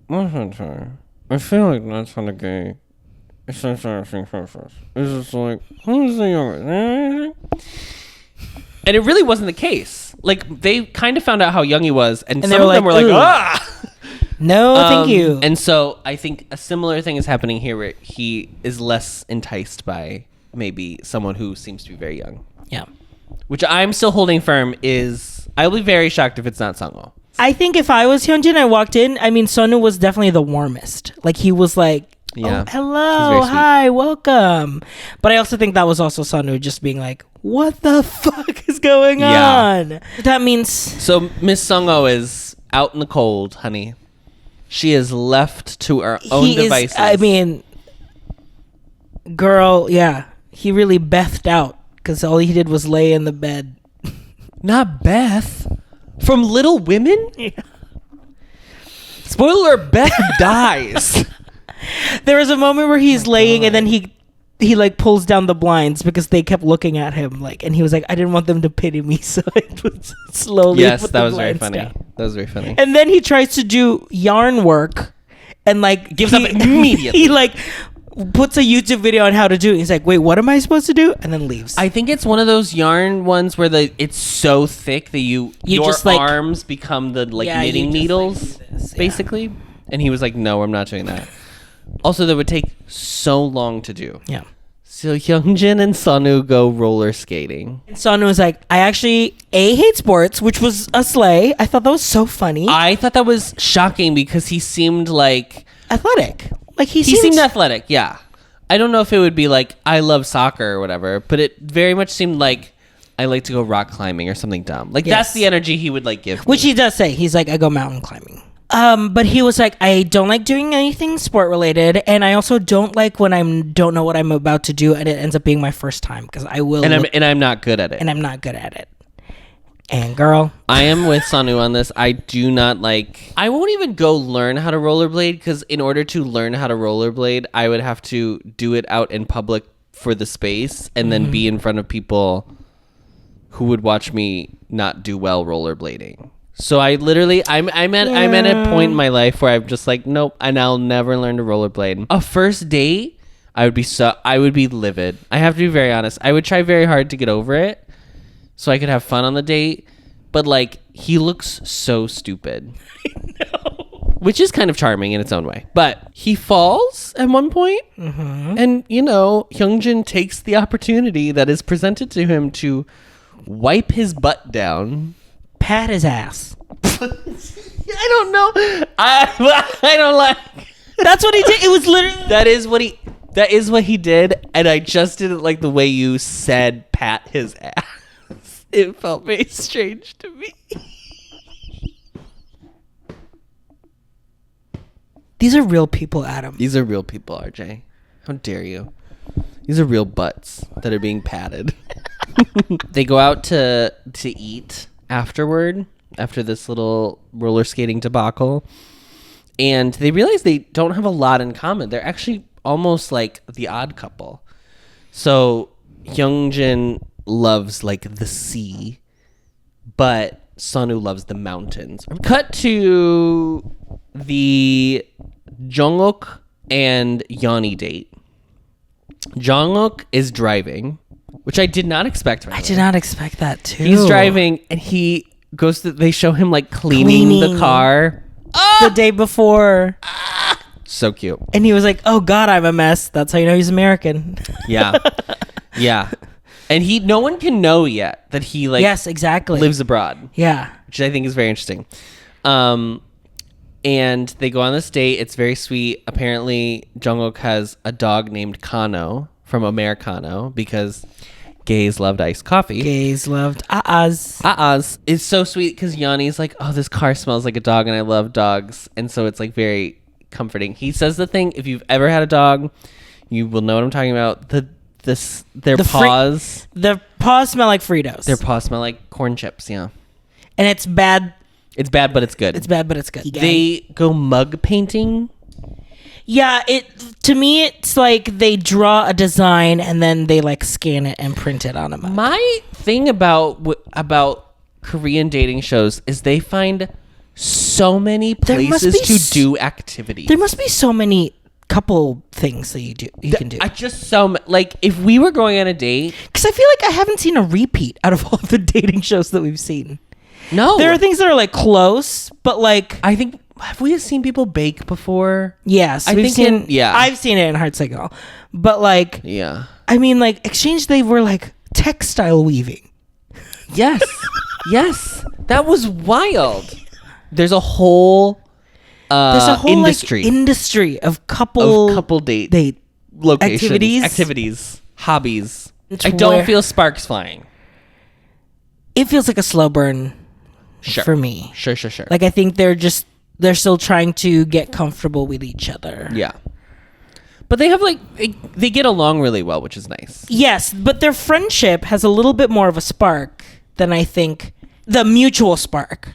S1: most of the time, I feel like that's how the gay. It's just like, who's the youngest? And it really wasn't the case. Like, they kind of found out how young he was, and some
S2: they
S1: of
S2: were
S1: them were
S2: like,
S1: like,
S2: "Ooh."
S1: ah!
S2: No, thank you.
S1: And so I think a similar thing is happening here where he is less enticed by maybe someone who seems to be very young.
S2: Yeah.
S1: Which I'm still holding firm is, I'll be very shocked if it's not Sungho.
S2: I think if I was Hyunjin, I walked in, I mean, Sonu was definitely the warmest. Like, he was like,
S1: Yeah.
S2: oh,
S1: He's
S2: hello,
S1: very sweet.
S2: hi, welcome. But I also think that was also Sonu just being like, what the fuck is going
S1: Yeah.
S2: on? That means...
S1: So Miss Sungho is out in the cold, honey. She is left to her own devices.
S2: I mean, girl, yeah. He really bethed out because all he did was lay in the bed.
S1: Not Beth. From Little Women?
S2: Yeah.
S1: Spoiler alert, Beth dies.
S2: There was a moment where he's laying and then he like pulls down the blinds because they kept looking at him like, and he was like, I didn't want them to pity me, so I would slowly
S1: Yes,
S2: put
S1: that
S2: the
S1: was very
S2: blinds
S1: funny.
S2: down.
S1: That was very funny.
S2: And then he tries to do yarn work and like
S1: Gives up immediately.
S2: He like puts a YouTube video on how to do it. He's like, wait, what am I supposed to do? And then leaves.
S1: I think it's one of those yarn ones where it's so thick that your
S2: just, like-
S1: arms become the like
S2: Yeah, you
S1: knitting
S2: just, like,
S1: needles,
S2: do this, yeah.
S1: basically. And he was like, "No, I'm not doing that." Also, that would take so long to do.
S2: Yeah.
S1: So Hyunjin and Sonu go roller skating.
S2: And Sonu was like, I actually hate sports, which was a slay. I thought that was so funny.
S1: I thought that was shocking because he seemed like
S2: Athletic. Like
S1: he seemed athletic. Yeah, I don't know if it would be like I love soccer or whatever, but it very much seemed like I like to go rock climbing or something dumb. Like
S2: Yes.
S1: that's the energy he would like give.
S2: Which
S1: me.
S2: he does say. He's like, I go mountain climbing. But he was like, I don't like doing anything sport related, and I also don't like when I don't know what I'm about to do, and it ends up being my first time because I will,
S1: and I'm not good at it.
S2: and I'm not good at it. And girl,
S1: I am with Sonu on this. I do not like. I won't even go learn how to rollerblade because in order to learn how to rollerblade, I would have to do it out in public for the space and then be in front of people who would watch me not do well rollerblading. So I'm at a point in my life where I'm just like, nope, and I'll never learn to rollerblade. A first date, I would be livid. I have to be very honest. I would try very hard to get over it so I could have fun on the date. But like, he looks so stupid. Which is kind of charming in its own way. But he falls at one point, and Hyunjin takes the opportunity that is presented to him to wipe his butt down.
S2: pat his ass.
S1: I don't know. I don't like.
S2: That's what he did. It was literally.
S1: That is what he did, and I just didn't like the way you said pat his ass. It felt very strange to me.
S2: These are real people, Adam.
S1: These are real people, RJ. How dare you? These are real butts that are being patted. They go out to eat afterward, after this little roller skating debacle, and they realize they don't have a lot in common. They're actually almost like the odd couple. So Hyunjin loves like the sea, but Sonu loves the mountains. Cut to the Jungkook and Yanni date. Jungkook is driving, which I did not expect.
S2: I did not expect that too.
S1: He's driving and he goes to, they show him like cleaning the car.
S2: The day before.
S1: So cute.
S2: And he was like, oh God, I'm a mess. That's how you know he's American.
S1: Yeah. Yeah. And no one can know yet that he like
S2: yes, exactly.
S1: lives abroad.
S2: Yeah.
S1: Which I think is very interesting. And they go on this date. It's very sweet. Apparently, Jungkook has a dog named Kano from Americano because gays loved iced coffee.
S2: Gays loved ahs.
S1: Ahs. It's so sweet because Yanni's like, oh, this car smells like a dog and I love dogs. And so it's like very comforting. He says the thing, if you've ever had a dog, you will know what I'm talking about. Their paws.
S2: Their paws smell like Fritos.
S1: Their paws smell like corn chips, yeah.
S2: And it's bad.
S1: It's bad, but it's good.
S2: It's bad, but it's good.
S1: They go mug painting.
S2: Yeah, to me, it's like they draw a design and then they like scan it and print it on a mug.
S1: My thing about Korean dating shows is they find so many places to do activities.
S2: There must be so many couple things that you can do.
S1: I just like if we were going on a date,
S2: because I feel like I haven't seen a repeat out of all the dating shows that we've seen.
S1: No,
S2: there are things that are like close, but like
S1: I think have we seen people bake before?
S2: Yes, I've seen it in Heart Signal, but like
S1: yeah,
S2: I mean like Exchange they were like textile weaving.
S1: Yes, yes, that was wild. There's a whole industry
S2: like, industry of couple date
S1: locations, activities, hobbies. I don't feel sparks flying.
S2: It feels like a slow burn for me.
S1: Sure.
S2: Like I think they're still trying to get comfortable with each other.
S1: Yeah. But they have like they get along really well, which is nice.
S2: Yes, but their friendship has a little bit more of a spark than I think the mutual spark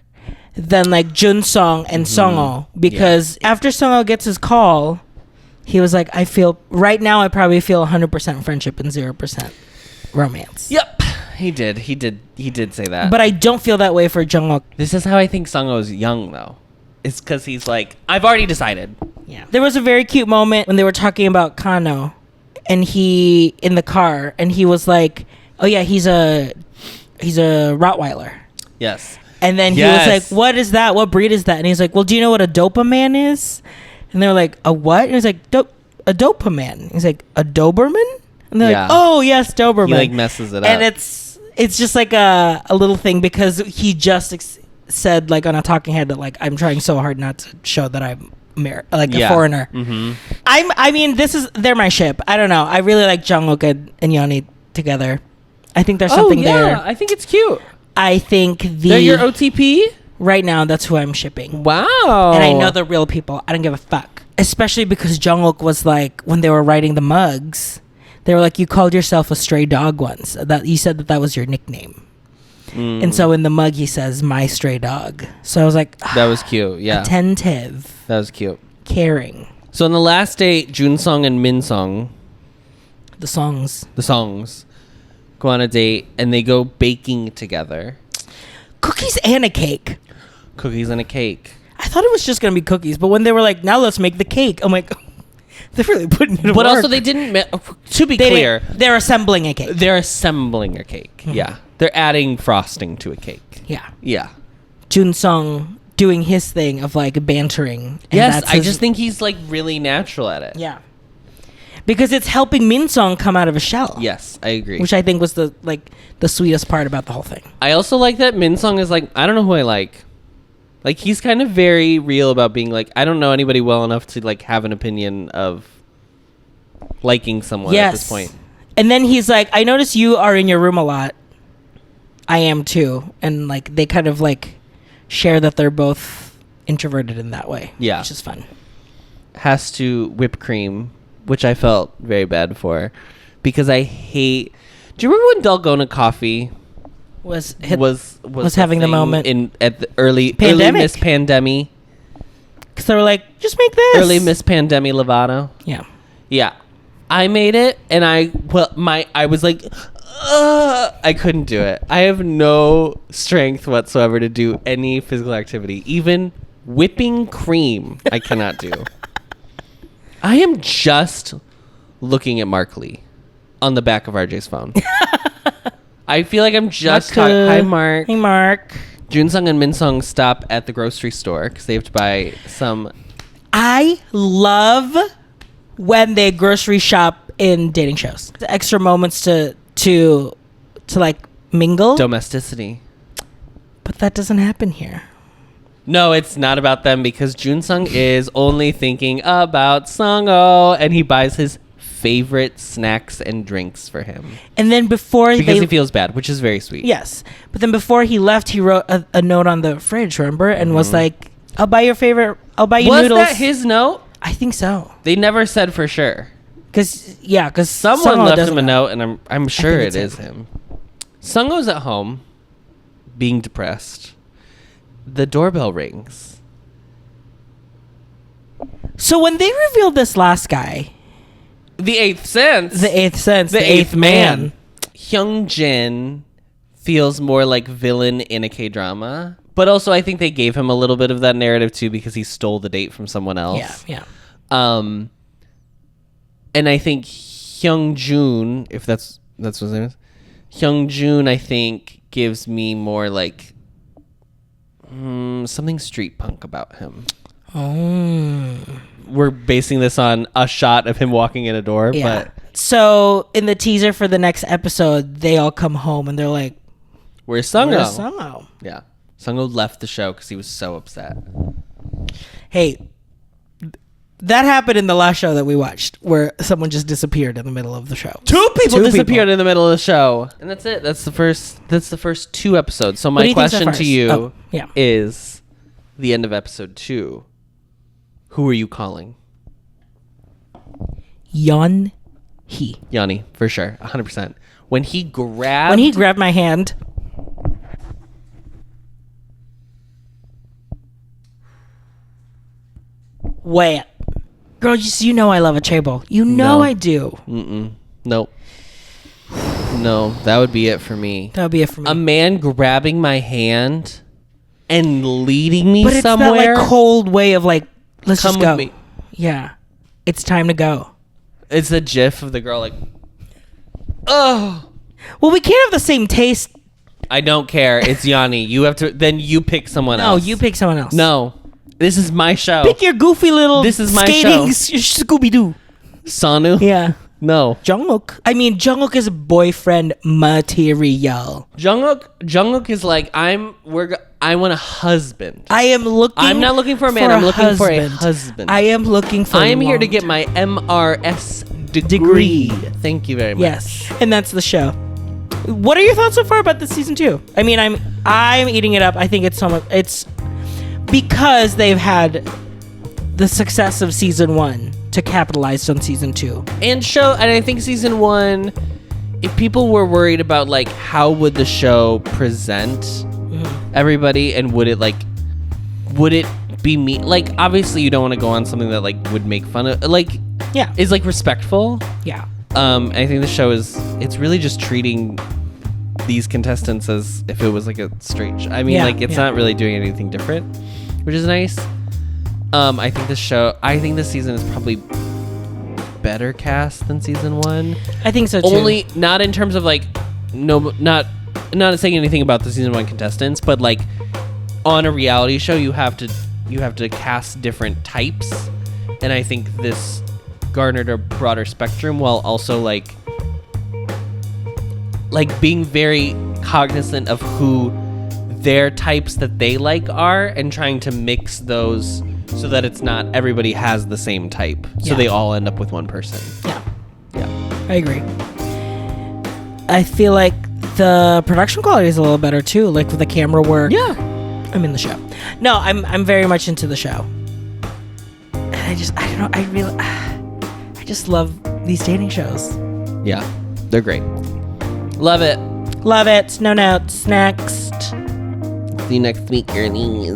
S2: than like Junsong and Sungho, because after Sungho gets his call, he was like, I probably feel 100% friendship and 0% romance.
S1: Yep. He did say that.
S2: But I don't feel that way for Jungkook.
S1: This is how I think Sungho's young though. It's because he's like, I've already decided.
S2: Yeah. There was a very cute moment when they were talking about Kano and he in the car and he was like, oh yeah, he's a Rottweiler.
S1: Yes.
S2: And then he was like, what is that? What breed is that? And he's like, well, do you know what a Doberman is? And they're like, a what? And he's like, a Doberman. He's like, a Doberman? And they're like, oh yes, Doberman. He
S1: like messes it up.
S2: And it's just like a little thing because he just said like on a talking head that like I'm trying so hard not to show that I'm a foreigner. Mm-hmm. I mean, they're my ship. I don't know. I really like Jungkook and Yanni together. I think there's something there.
S1: I think it's cute.
S2: I think
S1: they're your OTP?
S2: Right now, that's who I'm shipping.
S1: Wow.
S2: And I know they're real people. I don't give a fuck. Especially because Jungkook was like, when they were writing the mugs, they were like, you called yourself a stray dog once. That you said that was your nickname. And so in the mug, he says, my stray dog. So I was like,
S1: that was cute. Yeah.
S2: Attentive.
S1: That was cute.
S2: Caring.
S1: So on the last date, Junsong and Minsong,
S2: the songs,
S1: go on a date and they go baking together.
S2: Cookies and a cake.
S1: Cookies and a cake.
S2: I thought it was just going to be cookies, but when they were like, now let's make the cake, I'm like, they're really putting it to work.
S1: But also they didn't, to be clear.
S2: They're assembling a cake.
S1: They're assembling a cake. Mm-hmm. Yeah. They're adding frosting to a cake.
S2: Yeah.
S1: Yeah.
S2: Junsong doing his thing of like bantering.
S1: Yes, I just think he's like really natural at it.
S2: Yeah. Because it's helping Minsong come out of a shell.
S1: Yes, I agree.
S2: Which I think was the sweetest part about the whole thing.
S1: I also like that Minsong is like, I don't know who I like. Like he's kind of very real about being like, I don't know anybody well enough to like have an opinion of liking someone at this point.
S2: And then he's like, I notice you are in your room a lot. I am too. And like they kind of like share that they're both introverted in that way.
S1: Yeah.
S2: Which is fun.
S1: Has to whip cream, which I felt very bad for because I hate. Do you remember when Dalgona Coffee was
S2: having the moment
S1: at the early Miss Pandemic?
S2: Because they were like, just make this
S1: early Miss Pandemic Lovato. Yeah. I made it, and I was like, I couldn't do it. I have no strength whatsoever to do any physical activity, even whipping cream. I cannot do. I am just looking at Mark Lee on the back of RJ's phone. I feel like I'm just talking. Hi, Mark.
S2: Hey, Mark.
S1: Junsung and Minsung stop at the grocery store because they have to buy some.
S2: I love when they grocery shop in dating shows. The extra moments to like mingle.
S1: Domesticity.
S2: But that doesn't happen here.
S1: No, it's not about them because Junsung is only thinking about Sungho, and he buys his favorite snacks and drinks for him.
S2: And then before
S1: because he feels bad, which is very sweet.
S2: Yes. But then before he left, he wrote a note on the fridge, remember? And was like, I'll buy you noodles.
S1: Was that his note?
S2: I think so.
S1: They never said for sure.
S2: Because
S1: someone left him a note, and I'm sure it is him. Sungho's at home, being depressed. The doorbell rings.
S2: So when they revealed this last guy,
S1: the eighth sense,
S2: the eighth man,
S1: Hyungjin feels more like villain in a K-drama. But also, I think they gave him a little bit of that narrative too because he stole the date from someone else.
S2: Yeah.
S1: And I think Hyungjun, if that's what his name is, Hyungjun, I think gives me more like something street punk about him.
S2: Oh.
S1: We're basing this on a shot of him walking in a door, but
S2: so in the teaser for the next episode, they all come home and they're like,
S1: "Where's Sungho?"
S2: Where's Sungho?
S1: Yeah, Sungho left the show because he was so upset.
S2: Hey, that happened in the last show that we watched, where someone just disappeared in the middle of the show.
S1: Two people disappeared in the middle of the show, and that's it. That's the first 2 episodes. So my question to you is, the end of episode 2. Who are you calling?
S2: Yanni,
S1: for sure, 100%. When he grabbed
S2: my hand. Wait. Girl, you know I love a chaebol. You know
S1: No.
S2: I do.
S1: Nope. No, that would be it for me.
S2: That would be it for me.
S1: A man grabbing my hand and leading me
S2: but it's
S1: somewhere.
S2: that like cold way of like, let's
S1: Come
S2: just go.
S1: with me.
S2: Yeah. It's time to go.
S1: It's the gif of the girl like, oh.
S2: Well, we can't have the same taste.
S1: I don't care. It's Yanni. You have to. Then you pick someone
S2: No,
S1: else.
S2: you pick someone else.
S1: No, this is my show.
S2: Pick your goofy little
S1: This is my
S2: skating
S1: show.
S2: Scooby-Doo.
S1: Sanu.
S2: Yeah.
S1: No.
S2: Jungkook. I mean, Jungkook is boyfriend material.
S1: Jungkook is like I want a husband.
S2: I am looking.
S1: I'm not looking for a man. I'm looking for a husband.
S2: I am looking for.
S1: I am here to get my MRS degree. Thank you very much.
S2: Yes, and that's the show. What are your thoughts so far about the season 2? I mean, I'm eating it up. I think it's because they've had the success of season 1 to capitalize on season 2.
S1: And I think season 1, if people were worried about like how would the show present everybody, and would it be me, like obviously you don't want to go on something that like would make fun of, like is like respectful.
S2: Yeah.
S1: I think the show it's really just treating these contestants as if it was like a straight I mean, like it's not really doing anything different, which is nice. I think this season is probably better cast than season 1.
S2: I think so too.
S1: Only not in terms of like not saying anything about the season 1 contestants, but like on a reality show you have to cast different types, and I think this garnered a broader spectrum while also like being very cognizant of who their types that they like are, and trying to mix those so that it's not everybody has the same type, so they all end up with one person. Yeah
S2: I agree. I feel like the production quality is a little better too, like with the camera work. I'm in the show. No, I'm very much into the show, and I just love these dating shows.
S1: Yeah, they're great. Love it.
S2: No notes. Next.
S1: See you next week, girlies.